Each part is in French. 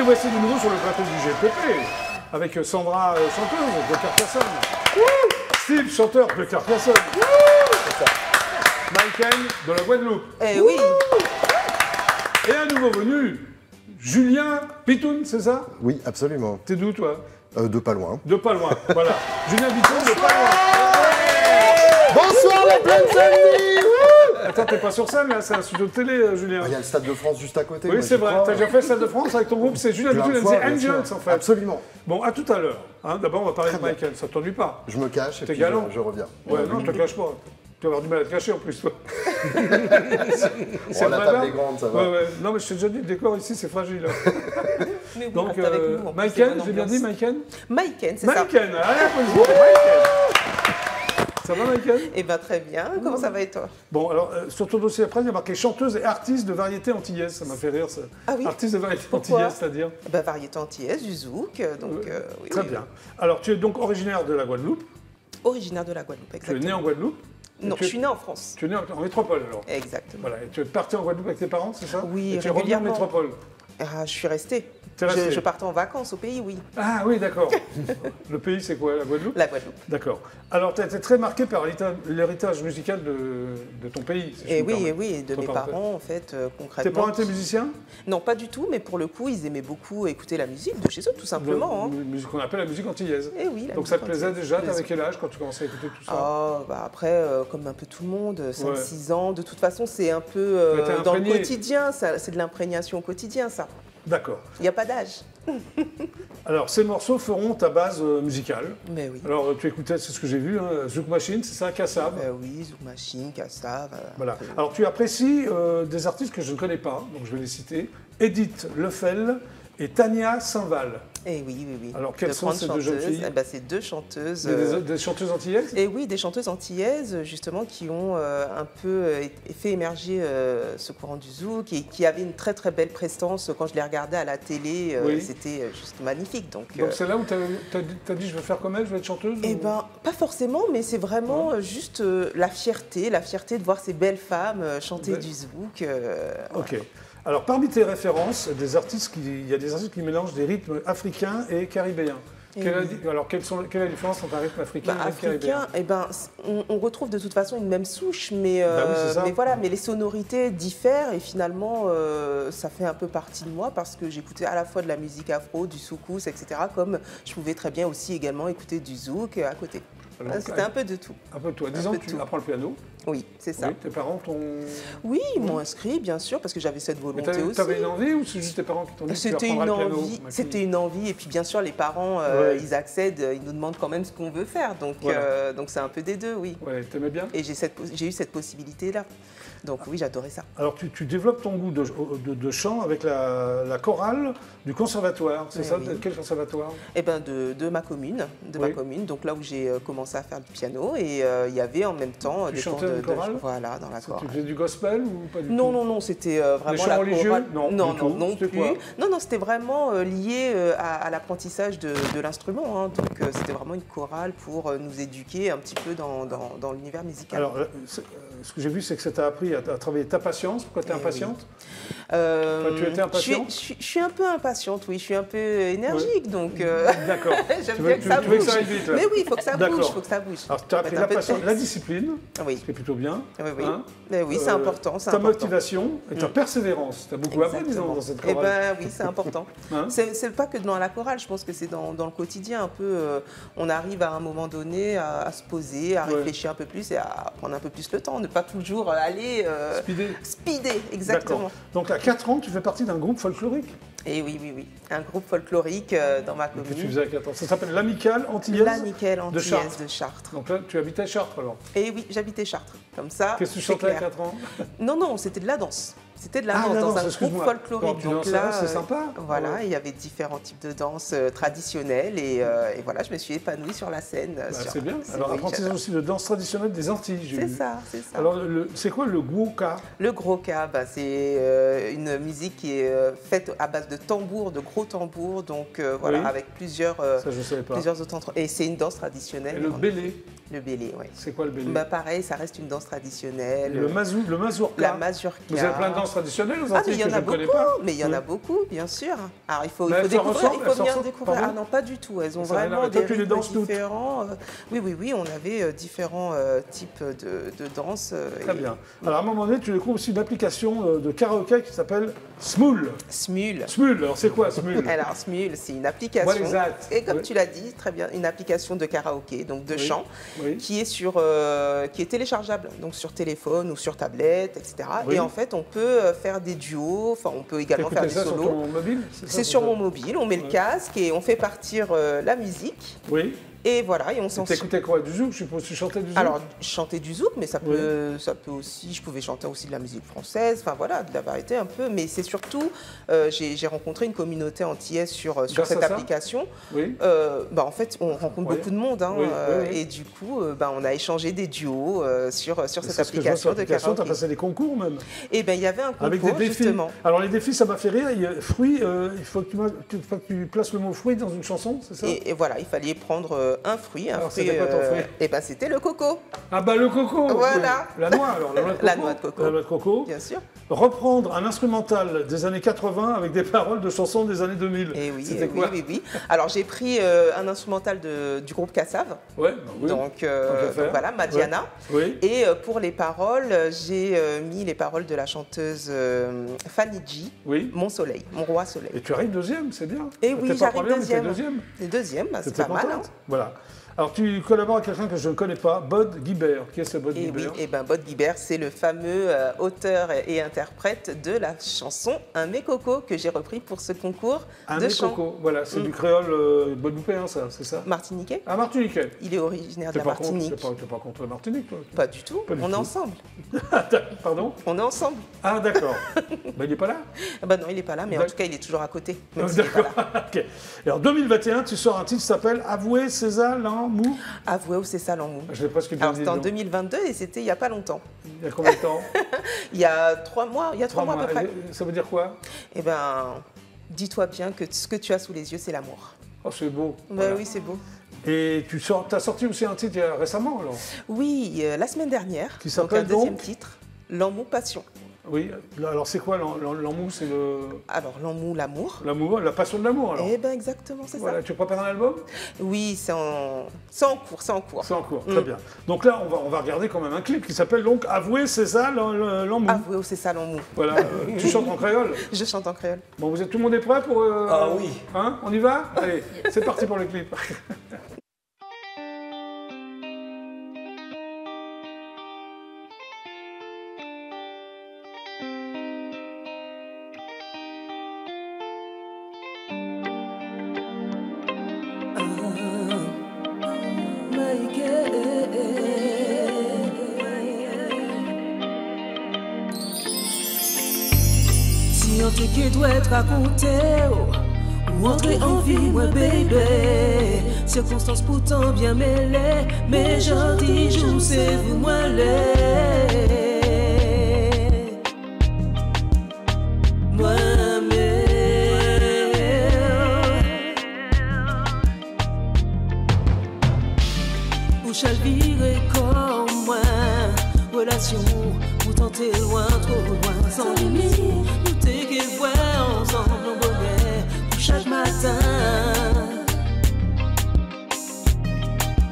voici de nouveau sur le plateau du GPP, avec Sandra, chanteuse de Carcassonne. Steve, chanteur de Carcassonne. Michael, de la Guadeloupe. Eh oui. Et un nouveau venu, Julien Pitoun, c'est ça? Oui, absolument. T'es d'où, toi? De pas loin. De pas loin, voilà. Julien Pitoun, de pas loin. Bonsoir la pleine famille. Attends, t'es pas sur scène, là, c'est un studio de télé, Julien. Il y a le Stade de France juste à côté. Oui, moi, c'est j'y vrai. crois. T'as déjà fait le Stade de France avec ton groupe, c'est Julien Plein Pitoun de and fois, the bien sûr. Angels, en fait. Absolument. Bon, à tout à l'heure. Hein. D'abord, on va parler de Très bien. Michael, ça t'ennuie pas? Je me cache et T'es puis galant. je reviens. Ouais, non, je te cache pas. Tu vas avoir du mal à te cacher en plus, toi. Oh, la vrai, table là est grande, ça va. Ouais, ouais. Non, mais je t'ai déjà dit, le décor ici, c'est fragile. Mais oui, Donc, reste avec nous, en plus, Michael, c'est bonne j'ai bien dit ambiance. Michael? Michael, c'est ça. Michael, allez, applaudissements pour Michael. Ça va, Michael? Eh bien, très bien. Comment ça va et toi? Bon, alors, sur ton dossier après, il y a marqué chanteuse et artiste de variété antillaise. Ça m'a fait rire, ça. Ah oui? Artiste de variété Pourquoi? antillaise, c'est-à-dire? Bah, variété antillaise, du zouk, donc oui. Très oui, bien. Alors, tu es donc originaire de la Guadeloupe. oui. Originaire de la Guadeloupe, Tu es exactement. né en Guadeloupe. Non, tu je es- suis né en France. Tu es né en métropole, alors. Exactement. Voilà. Et tu es parti en Guadeloupe avec tes parents, c'est ça? Oui, Et tu es revenu en régulièrement. métropole. Ah, je suis restée. T'es resté. Je partais en vacances au pays, oui. Ah oui, d'accord. Le pays, c'est quoi? La Guadeloupe? La Guadeloupe. D'accord. Alors, tu as été très marqué par l'héritage musical de ton pays, si je Et puis me oui, permettre. et de mes Entre parenthèses. parents, en fait, Tes concrètement. parents étaient musiciens? Non, pas du tout, mais pour le coup, ils aimaient beaucoup écouter la musique de chez eux, tout simplement. Hein. Musique qu'on appelle la musique antillaise. Et oui, la Donc ça te musique plaisait antillaise, déjà? bien T'avais sûr. quel âge quand tu commençais à écouter tout ça? Ah, bah après, comme un peu tout le monde, 5-6 ans. De toute façon, c'est un peu Tu étais dans le imprégné. quotidien, c'est de l'imprégnation au quotidien, ça. D'accord. Il n'y a pas d'âge. Alors, ces morceaux feront ta base musicale. Mais oui. Alors, tu écoutais, c'est ce que j'ai vu, hein, Zouk Machine, c'est ça, Kassav. Oui, Zouk Machine, Kassav. Voilà. Alors, tu apprécies des artistes que je ne connais pas, donc je vais les citer. Edith Lefel et Tania Saint-Val. Et oui, oui, oui. Alors, quelles sont grandes ces deux jeunes chanteuses. filles? Eh ben, c'est deux chanteuses. Des chanteuses antillaises? Et oui, des chanteuses antillaises, justement, qui ont un peu fait émerger ce courant du zouk et qui avaient une très très belle prestance quand je les regardais à la télé. Oui. C'était juste magnifique. Donc c'est là où tu as dit je veux faire comme elle, je veux être chanteuse? eh ou- ben, pas forcément, mais c'est vraiment juste la fierté de voir ces belles femmes chanter Ouais. du zouk. Ok. Alors, parmi tes références, il y a des artistes qui mélangent des rythmes africains et caribéens. Et Quelle, oui. alors, quelle est la différence entre un rythme africain Bah, et un rythme caribéen? africain, eh ben, on retrouve de toute façon une même souche, mais, Bah oui, c'est ça. mais voilà, mais les sonorités diffèrent et finalement, ça fait un peu partie de moi parce que j'écoutais à la fois de la musique afro, du soukous, etc. Comme je pouvais très bien aussi également écouter du zouk à côté. Alors, C'était un peu de tout. Un peu de toi. Un Disons peu que de tu tout. apprends le piano. Oui, c'est ça. Oui, tes parents t'ont. Oui, ils m'ont inscrit, bien sûr, parce que j'avais cette Mais volonté aussi. t'avais une envie ou c'est juste tes parents qui t'ont dit que tu C'était apprendras une le piano? envie, ma fille c'était une envie, et puis bien sûr les parents, Ouais. ils accèdent, ils nous demandent quand même ce qu'on veut faire, donc Voilà. donc c'est un peu des deux, oui. Ouais, t'aimais bien? Et j'ai eu cette possibilité-là, donc oui, j'adorais ça. Alors, tu développes ton goût de chant avec la chorale du conservatoire. C'est Oui, ça? oui. De quel conservatoire? Eh ben de ma commune, Oui. donc là où j'ai commencé à faire du piano, et il y avait en même temps Tu des chantais cours dans une chorale? voilà, dans la Tu chorale. faisais du gospel ou pas du Non, tout? non, non, c'était vraiment chants la religieux? chorale. Non, non, du tout. non C'était plus. quoi? Non, non, c'était vraiment lié à l'apprentissage de l'instrument. Hein. Donc c'était vraiment une chorale pour nous éduquer un petit peu dans l'univers musical. Alors, ce que j'ai vu, c'est que ça t'a appris à travailler ta patience. Pourquoi tu es Eh impatiente? oui. tu étais impatiente? Je suis un peu impatiente, oui. Je suis un peu énergique, donc D'accord. j'aime Tu veux- bien que tu- ça tu veux que bouge. ça aille vite, là. Mais oui, il faut que ça D'accord. bouge, il faut que ça bouge. Alors, tu as Faut appris mettre la un peu de patience, tête. la discipline, Oui. ce qui est plutôt bien. Oui, oui. hein. Mais oui, c'est important. C'est Ta important. motivation et ta persévérance. Tu as beaucoup appris, disons, dans cette Eh chorale. ben oui, c'est important. Hein? C'est pas que dans la chorale, je pense que c'est dans le quotidien un peu. On arrive à un moment donné à se poser, à Ouais. réfléchir un peu plus et à prendre un peu plus le temps, ne pas toujours aller Speeder. speeder, exactement. D'accord. Donc, à 4 ans, tu fais partie d'un groupe folklorique. Et oui, oui, oui. Un groupe folklorique dans ma Que tu commune. faisais à 4 ans. Ça s'appelle l'Amicale Antillaise. La Nickel Antillaise Chartres. de Chartres. Donc là, tu habitais à Chartres, alors. Et oui, j'habitais Chartres. Comme ça. Qu'est-ce que tu c'est chantais à clair. 4 ans? Non, non, c'était de la danse. C'était de la Ah, danse la dans danse, un groupe excuse-moi. folklorique. Quand tu dansais, c'est sympa. Voilà, Ouais. il y avait différents types de danses traditionnelles et voilà, je me suis épanouie sur la scène. Bah, sur- c'est bien. Alors, oui, apprentissage j'adore. aussi de danse traditionnelle des Antilles, j'ai C'est vu. ça, c'est ça. Alors, c'est quoi le guoka? Le gros cas, bah, c'est une musique qui est faite à base de tambours, de gros tambours, donc voilà, Oui. avec plusieurs, Ça, je ne savais pas. plusieurs autres. Et c'est une danse traditionnelle. Et le bélé? Le bélé, oui. C'est quoi le bélé? Bah, pareil, ça reste une danse traditionnelle. Le mazurka. La mazurka. Vous avez plein de danses traditionnelles aux Ah, Antilles mais il y en que je a ne connais beaucoup, pas. mais il y en a beaucoup, bien sûr. Alors, il faut Mais elles se découvrir, ressemblent, il elles faut se venir ressemblent, découvrir. pardon Ah non, pas du tout. Elles ont Ça n'a rien à vraiment voir. des Toi, tu les danses rythmes toutes différents. Oui, on avait différents types de danses. Très bien. Alors, à un moment donné, tu découvres aussi une application de karaoké qui s'appelle Smule. Smule. Smule, alors c'est quoi Smule? Alors, Smule, c'est une application. What is that? Et comme Oui. tu l'as dit, très bien, une application de karaoké, donc de Oui. chant, Oui. qui est téléchargeable, donc sur téléphone ou sur tablette, etc. Oui. Et en fait, on peut faire des duos, enfin, on peut également faire T'écoutais des ça sur solos. ton mobile? C'est sur mon mobile, on met le Ouais. casque et on fait partir la musique. Oui. Et voilà, et on s'en T'écoutais quoi? Du zouk, je suppose? Tu chantais du zouk? Alors, chanter du zouk, mais ça peut aussi, je pouvais chanter aussi de la musique française, enfin voilà, de la variété un peu, mais c'est surtout, j'ai rencontré une communauté antillaise sur Grâce cette à ça application. Oui. En fait, on rencontre Oui. beaucoup de monde, hein, Oui, oui. et du coup, on a échangé des duos sur cette C'est ce que je vois application sur de l'application, tu as karaoké. passé des concours même. Et bien, il y avait un Avec concours, des défis. justement. Alors les défis, ça m'a fait rire. Fruits, il faut que tu places le mot fruit dans une chanson, c'est ça? Et voilà, il fallait prendre un fruit. Alors, c'était quoi ton fruit? Et ben, c'était le coco, Ah bah le coco. Voilà. Oui. La noix alors, la noix de coco. La noix de coco. La noix de coco. bien sûr. Reprendre un instrumental des années 80 avec des paroles de chansons des années 2000. Et oui, C'était et quoi? oui. Alors, j'ai pris un instrumental du groupe Kassav, Ouais, bah oui. donc Tant qu'à faire. voilà, Madiana. Oui. Et pour les paroles, j'ai mis les paroles de la chanteuse Fanny G, Oui. Mon soleil, mon roi soleil. Et tu arrives deuxième, c'est bien. Et T'es oui, pas j'arrive première, mais t'es deuxième. deuxième. Et deuxième, bah, c'est T'étais pas mal. contente. Hein. Voilà. Alors tu collabores avec quelqu'un que je ne connais pas, Bod Guibert. Qui est ce Bod Et oui, Guibert? et ben Bod Guibert, c'est le fameux auteur et interprète de la chanson Un Mécoco que j'ai repris pour ce concours Un de chant coco. Voilà, c'est du créole bodoupéen, ça, c'est ça? martiniquais. Ah, martiniquais. Il est originaire de T'es la pas contre, Martinique. t'es pas contre la Martinique, toi? Pas du tout, Pas du on est tout. ensemble. Pardon? On est ensemble. Ah, d'accord. Ben, il n'est pas là? Ah bah non, il n'est pas là, mais en D'ac- tout cas, il est toujours à côté. Même s'il est pas D'accord. là. Ok. Et en 2021, tu sors un titre qui s'appelle Avouer César Lamou. Avouez où c'est ça l'en mou. Je l'ai presque bien Alors dit. c'était en donc. 2022 et c'était il n'y a pas longtemps. Il y a combien de temps? Il y a 3 mois, il y a 3 mois à peu près. Ça veut dire quoi? Eh ben, dis-toi bien que ce que tu as sous les yeux, c'est l'amour. Oh, c'est beau. Ben Voilà. oui, c'est beau. Et tu as sorti aussi un titre récemment, alors? Oui, la semaine dernière. Qui donc s'appelle un deuxième donc titre, L'Amour Passion. Oui. Alors, c'est quoi l'amour? C'est Alors, l'amour, l'amour. l'amour, la passion de l'amour, alors? Eh ben exactement, c'est Voilà. Tu prépares un album? ça. Oui, c'est en cours, c'est en cours. C'est en cours. Très bien. Donc là, on va regarder quand même un clip qui s'appelle donc Avouer César Lamou. Avouez où c'est ça l'amour. Voilà. Tu chantes en créole? Je chante en créole. Bon, tout le monde est prêt pour... Ah oui. Hein? On y va? Allez, c'est parti pour le clip. Si on te qui doit être raconté, ou entrer en vie, moi baby. Circonstances pourtant bien mêlées, mais j'en dis, je sais vous moi Où j'all virer comme moi, relation, pourtant t'es loin, trop loin, sans limite. Nous t'es qu'à voir ensemble en bonheur, pour chaque matin.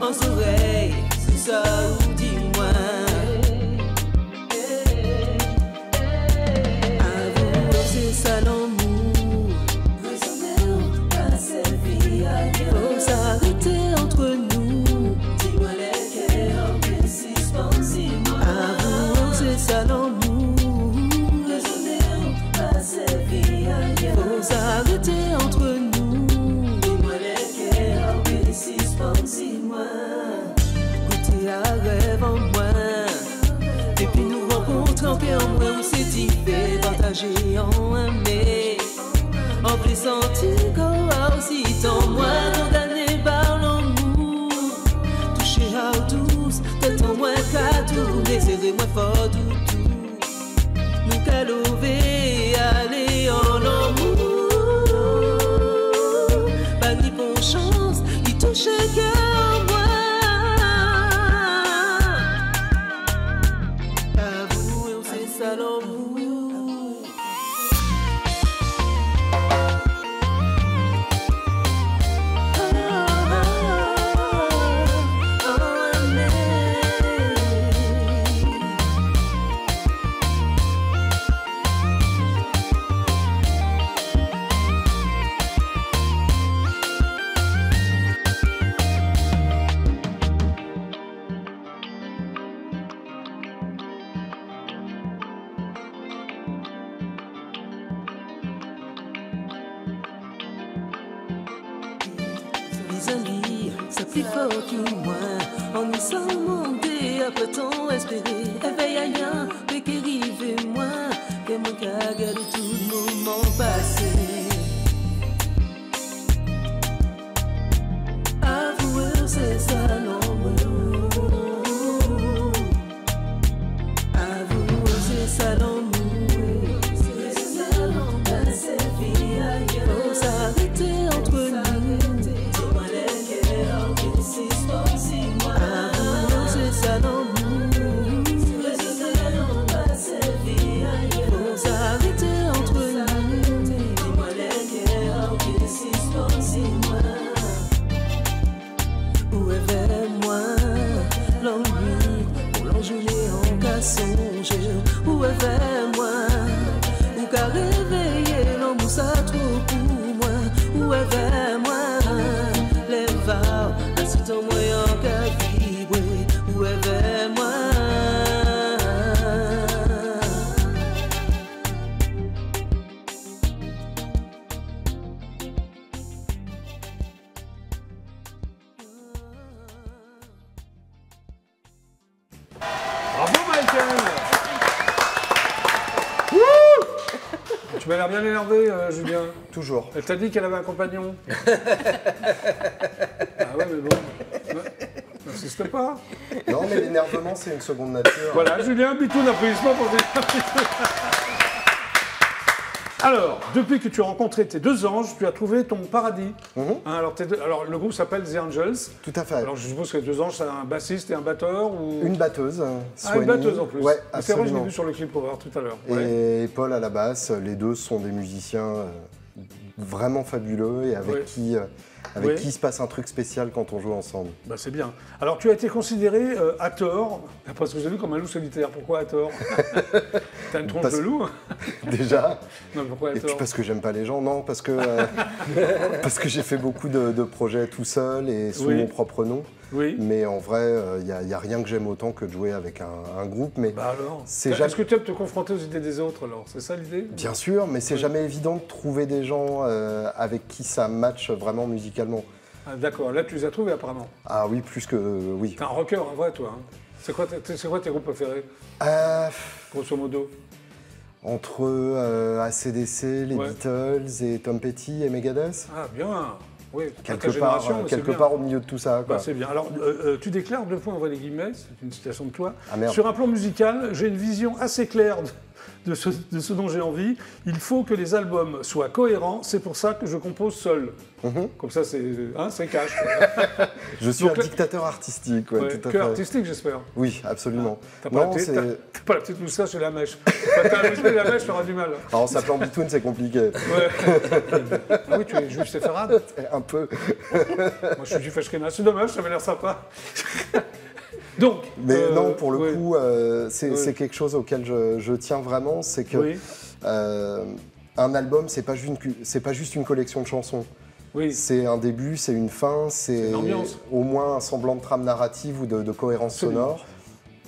En soleil, c'est ça ou dis-moi. Avouez, c'est ça l'amour. Faut s'arrêter entre nous. Dis-moi avouez, c'est ça l'amour. Faut s'arrêter entre nous. Goûter à rêve en moi. Depuis nous rencontrons en moi, on s'est dit fait partager en aimé. En plus sentir qu'on aussi tant moi condamné par l'amour. Touché à douce, tête en moins qu'à tourner, serrez-moi fort tout. Nous qu'à lever, aller en l'amour. Pas ni bon chance, il touche cœur moi. Mes amis, c'est plus fort que moi. On est sans monter, après tant espérer. Éveille ailleurs, mais qui rive moi. Que mon cœur garde tout le moment passé. Avouez, c'est ça, non. Avouez, c'est ça, non. Faut s'arrêter entre nous. C'est ça, non. Faut s'arrêter entre nous. Dis-moi les guerres, où est vers moi l'ennui, où l'enjouer en cas songer. Où est vers moi, où qu'a réveillé l'homme, où ça trop pour moi. Où est vers moi, les vars, ainsi ton moyen qu'a vibrer. Où est vers moi. Bravo Michael. Wouh. Tu m'as l'air bien énervé, Julien. Toujours. Elle t'a dit qu'elle avait un compagnon. Ah ouais, mais bon. Ouais. N'insiste pas. Non, mais l'énervement, c'est une seconde nature. Voilà, Julien, bitoun d'applaudissements pour Julien. Alors, depuis que tu as rencontré tes deux anges, tu as trouvé ton paradis. Hein, alors, le groupe s'appelle The Angels. Tout à fait. Alors, je suppose que les deux anges, c'est un bassiste et un batteur ou... Une batteuse. Ah, une batteuse en plus. Ouais, c'est vrai, je l'ai absolument. vu sur le clip cover tout à l'heure. Et Paul à la basse, les deux sont des musiciens vraiment fabuleux et avec qui il se passe un truc spécial quand on joue ensemble. Bah, c'est bien. Alors, tu as été considéré à tort, parce que j'ai vu comme un loup solitaire. Pourquoi à tort? T'as une tronche de loup? Déjà. Non, pourquoi à Et tort? puis parce que j'aime pas les gens, non, parce que j'ai fait beaucoup de projets tout seul et sous mon propre nom. Oui. Mais en vrai, il n'y a rien que j'aime autant que de jouer avec un groupe. Mais bah alors, c'est jamais... Est-ce que tu aimes te confronter aux idées des autres alors? C'est ça l'idée? Bien sûr, mais c'est jamais évident de trouver des gens avec qui ça match vraiment musicalement. Ah, d'accord, là tu les as trouvés apparemment. Ah oui, plus que oui. T'es un rocker en vrai toi. Hein. C'est quoi tes groupes préférés? Grosso modo. Entre AC/DC, les Beatles et Tom Petty et Megadeth. Ah bien. Oui, quelque part au milieu de tout ça. Bah, c'est bien. Alors, tu déclares, deux points, on voit les guillemets, c'est une citation de toi. Ah, merde. Sur un plan musical, j'ai une vision assez claire de ce dont j'ai envie. Il faut que les albums soient cohérents, c'est pour ça que je compose seul. Comme ça, c'est cash. Je suis un dictateur artistique, tout à fait. Artistique, j'espère. Oui, absolument. T'as pas la petite moustache et la mèche. T'as la moustache et la mèche, t'auras du mal. Alors, en s'appelant Bitoun, c'est compliqué. Ouais. Ah oui, tu es juif séfarade? Un peu. Moi, je suis juif ashkénaze. C'est dommage, ça m'a l'air sympa. Donc, mais non, pour le coup, c'est quelque chose auquel je tiens vraiment, c'est que un album, c'est pas juste une collection de chansons. Oui. C'est un début, c'est une fin, c'est au moins un semblant de trame narrative ou de cohérence sonore.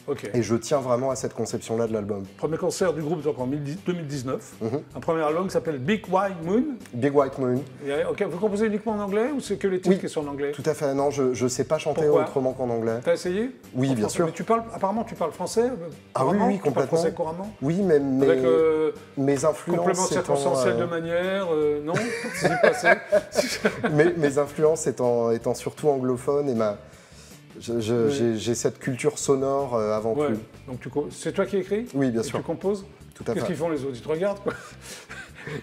Okay. Et je tiens vraiment à cette conception-là de l'album. Premier concert du groupe donc en 2019. Un premier album qui s'appelle Big White Moon. Big White Moon. Et, vous composez uniquement en anglais ou c'est que les titres qui sont en anglais? Tout à fait. Non, je ne sais pas chanter autrement qu'en anglais. T'as essayé? Oui, bien sûr. Mais apparemment, tu parles français? Ah oui, complètement. Tu parles français couramment? Oui, mais avec mes influences. Complément circonstanciel de manière, non? C'est passé. Mes influences étant surtout anglophones et j'ai cette culture sonore avant tout. Donc c'est toi qui écris? Oui, bien sûr. Tu composes? Tout à fait. Qu'est-ce qu'ils font les autres? Ils te regardent quoi?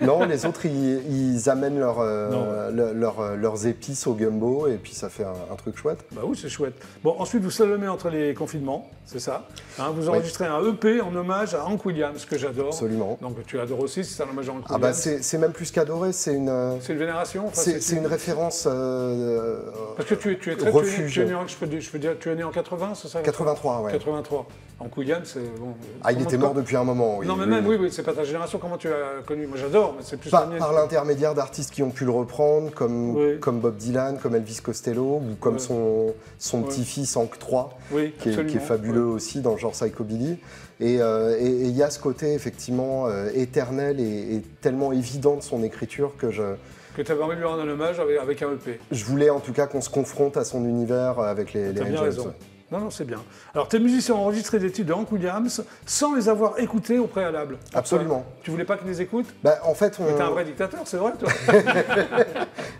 Non, les autres, ils amènent leurs épices au gumbo et puis ça fait un truc chouette. Bah oui, c'est chouette. Bon, ensuite, vous slalomez entre les confinements, c'est ça. Vous enregistrez un EP en hommage à Hank Williams, que j'adore. Absolument. Donc tu adores aussi, c'est un hommage à Hank Williams. Ah bah c'est même plus qu'adorer, c'est une vénération. C'est une référence. Parce que tu es très refuge. Tu es né en 80, c'est ça? 83, ouais. 83. Hank Williams, c'est bon. Il était mort depuis un moment. Oui, non, mais même, oui, c'est pas ta génération. Comment tu l'as connu? Moi, j'adore, mais c'est plus la mienne. Par l'intermédiaire d'artistes qui ont pu le reprendre, comme Bob Dylan, comme Elvis Costello, ou comme son petit-fils Hank III, qui est fabuleux aussi dans le genre psychobilly. Et il y a ce côté effectivement éternel et tellement évident de son écriture que tu avais envie de lui rendre un hommage avec un EP. Je voulais en tout cas qu'on se confronte à son univers avec les Angels. Raison. Non, c'est bien. Alors, tes musiciens ont enregistré des titres de Hank Williams sans les avoir écoutés au préalable. Absolument. Tu voulais pas qu'ils les écoutent? En fait, Mais t'es un vrai dictateur, c'est vrai, toi.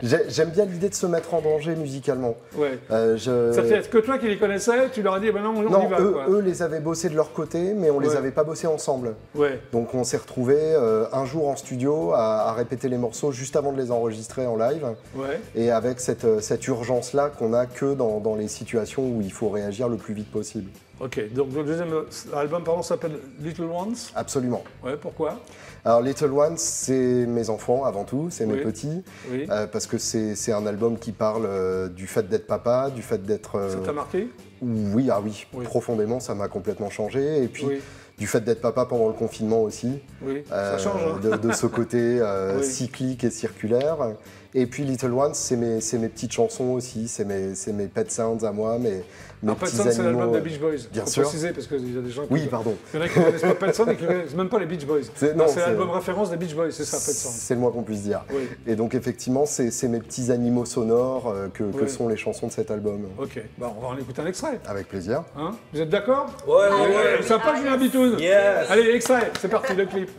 J'aime bien l'idée de se mettre en danger musicalement. Ouais. Ça fait que toi qui les connaissais, tu leur as dit, non, on y va. Eux les avaient bossés de leur côté, mais on les avait pas bossés ensemble. Ouais. Donc on s'est retrouvés un jour en studio à répéter les morceaux juste avant de les enregistrer en live. Ouais. Et avec cette urgence-là qu'on a que dans les situations où il faut réagir le plus vite possible. Ok, donc le deuxième album, pardon, s'appelle Little Ones. Absolument. Ouais, pourquoi? Alors Little Ones, c'est mes enfants avant tout, c'est mes petits, parce que c'est un album qui parle du fait d'être papa, du fait d'être... Ça t'a marqué? Oui, profondément, ça m'a complètement changé. Et puis du fait d'être papa pendant le confinement aussi. Oui, ça change. De ce côté cyclique et circulaire. Et puis Little Ones, c'est mes petites chansons aussi, c'est mes pet sounds à moi, mes Pet Sounds, c'est l'album des Beach Boys. Bien sûr. Préciser parce qu'il y a des gens qui... Oui, pardon. Il y en a qui ne connaissent pas Pet Sounds et qui ne connaissent même pas les Beach Boys. C'est l'album référence des Beach Boys, c'est ça, Pet Sounds. C'est le moins qu'on puisse dire. Oui. Et donc effectivement, c'est mes petits animaux sonores que sont les chansons de cet album. Ok, on va en écouter un extrait. Avec plaisir. Vous êtes d'accord? Ouais. Sympa, Julien Bitoun. Yes. Allez, extrait, c'est parti, le clip.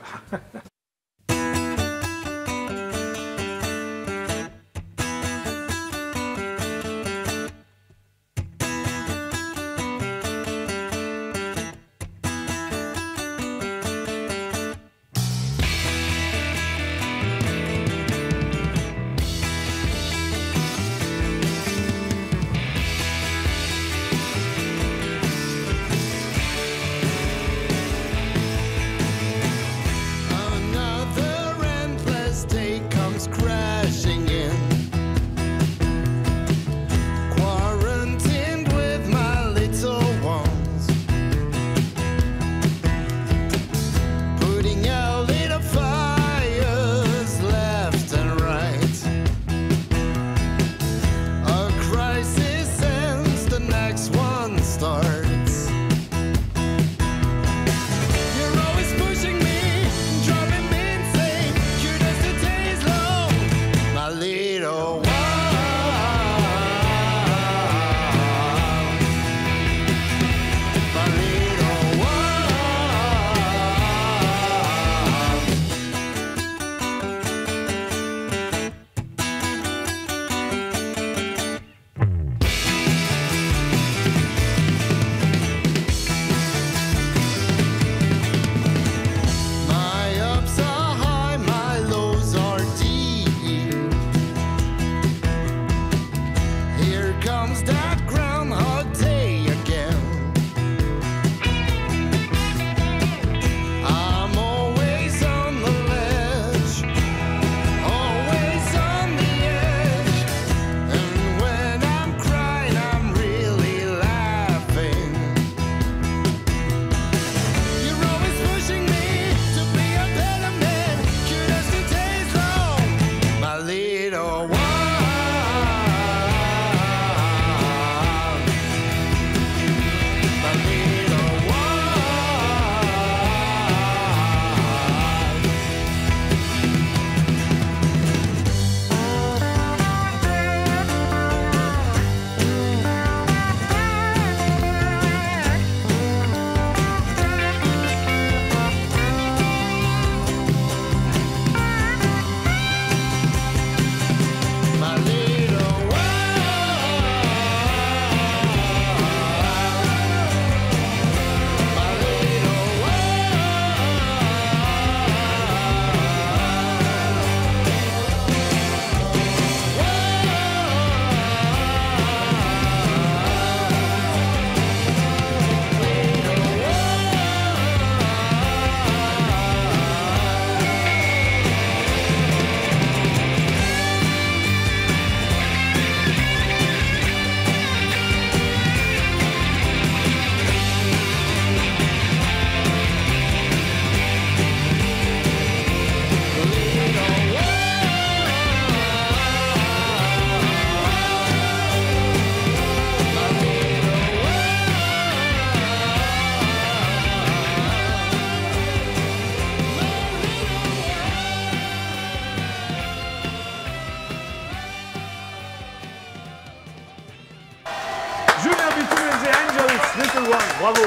Bravo.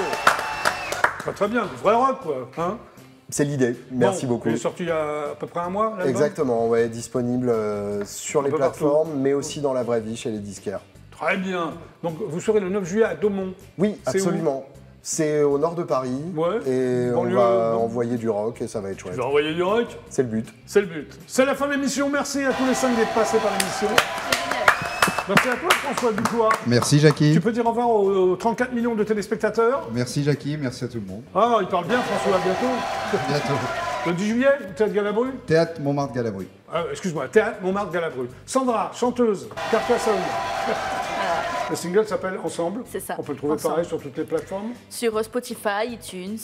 Très bien, du vrai rock, quoi. Hein, c'est l'idée, merci beaucoup. Il est sorti il y a à peu près un mois, l'album ? Exactement, ouais, disponible sur les plateformes, mais aussi dans la vraie vie chez les disquaires. Très bien. Donc vous serez le 9 juillet à Daumont. Oui, absolument. C'est au nord de Paris, et on va envoyer du rock et ça va être chouette. Tu vas envoyer du rock ? C'est le but. C'est le but. C'est la fin de l'émission, merci à tous les 5 d'être passés par l'émission. Merci à toi François Duclois. Merci Jackie. Tu peux dire au revoir aux 34 millions de téléspectateurs. Merci Jackie, merci à tout le monde. Ah, il parle bien François, à bientôt. Bientôt. Le 10 juillet, Théâtre Galabru. Théâtre Montmartre-Galabru. Excuse-moi, Théâtre Montmartre-Galabru. Sandra, chanteuse, Carcassonne. Le single s'appelle Ensemble. C'est ça. On peut le trouver pareil sur toutes les plateformes. Sur Spotify, iTunes.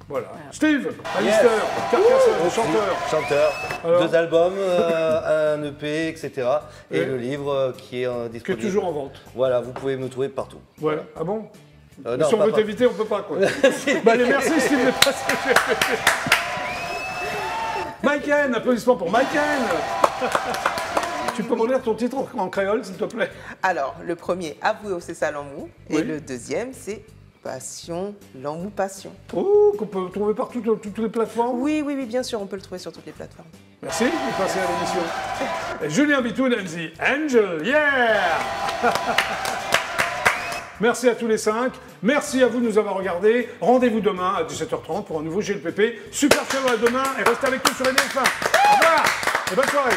Voilà. Steve, Alistair, Carcassonne, chanteur. Alors, 2 albums, un EP, etc. Et le livre qui est disponible. Qui est toujours en vente. Voilà, vous pouvez me trouver partout. Voilà. Ah bon non, si on veut t'éviter, on peut pas, quoi. Allez, merci Steve d'être passé. Mike N, applaudissements pour Mike N. Tu peux me lire ton titre en créole, s'il te plaît? Alors, le premier, Avoué, c'est ça l'amour. Et le deuxième, c'est Passion, l'amour, passion. Oh, qu'on peut trouver partout, toutes les plateformes? Oui, bien sûr, on peut le trouver sur toutes les plateformes. Merci de passer à l'émission. Et Julien Bitoun, MC Angel, yeah. Merci à tous les 5. Merci à vous de nous avoir regardés. Rendez-vous demain à 17h30 pour un nouveau GLPP. Super show à demain et restez avec nous sur NF1. Au revoir et bonne soirée.